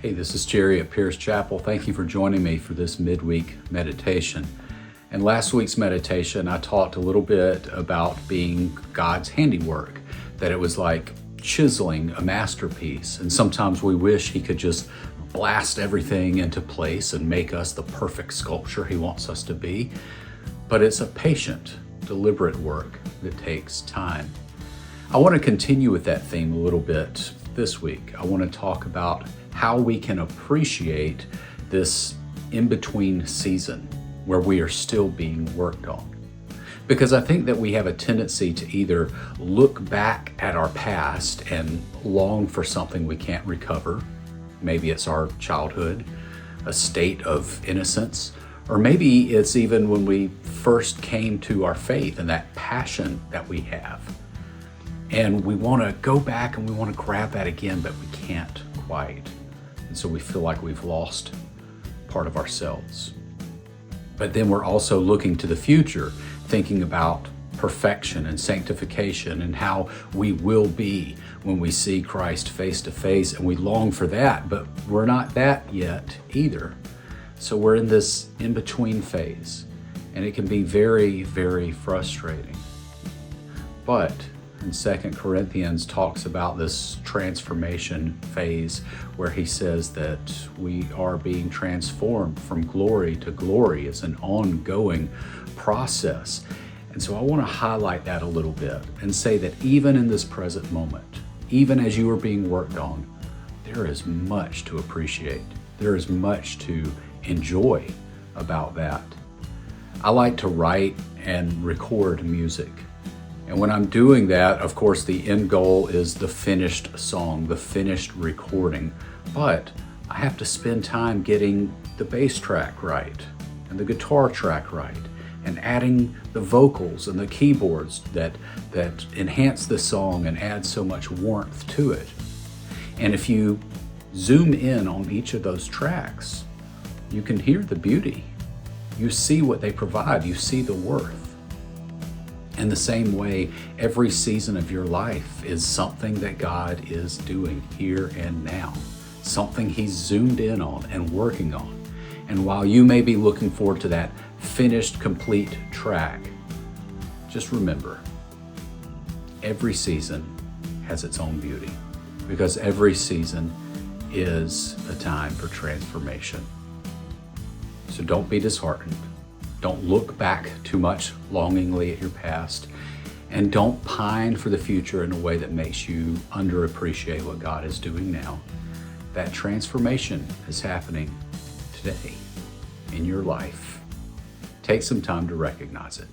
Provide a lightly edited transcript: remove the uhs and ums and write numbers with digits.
Hey, this is Jerry at Pierce Chapel. Thank you for joining me for this midweek meditation. In last week's meditation, I talked a little bit about being God's handiwork, that it was like chiseling a masterpiece. And sometimes we wish He could just blast everything into place and make us the perfect sculpture He wants us to be. But it's a patient, deliberate work that takes time. I want to continue with that theme a little bit this week. I want to talk about how we can appreciate this in-between season where we are still being worked on. Because I think that we have a tendency to either look back at our past and long for something we can't recover. Maybe it's our childhood, a state of innocence, or maybe it's even when we first came to our faith and that passion that we have. And we want to go back and we want to grab that again, but we can't quite. And so we feel like we've lost part of ourselves. But then we're also looking to the future, thinking about perfection and sanctification and how we will be when we see Christ face to face. And we long for that, but we're not that yet either. So we're in this in-between phase, and it can be very, very frustrating. But in 2 Corinthians talks about this transformation phase where he says that we are being transformed from glory to glory. It's an ongoing process. And so I want to highlight that a little bit and say that even in this present moment, even as you are being worked on, there is much to appreciate. There is much to enjoy about that. I like to write and record music. And when I'm doing that, of course, the end goal is the finished song, the finished recording. But I have to spend time getting the bass track right and the guitar track right and adding the vocals and the keyboards that enhance the song and add so much warmth to it. And if you zoom in on each of those tracks, you can hear the beauty. You see what they provide. You see the worth. In the same way, every season of your life is something that God is doing here and now, something He's zoomed in on and working on. And while you may be looking forward to that finished, complete track, just remember, every season has its own beauty, because every season is a time for transformation. So don't be disheartened. Don't look back too much longingly at your past, and don't pine for the future in a way that makes you underappreciate what God is doing now. That transformation is happening today in your life. Take some time to recognize it.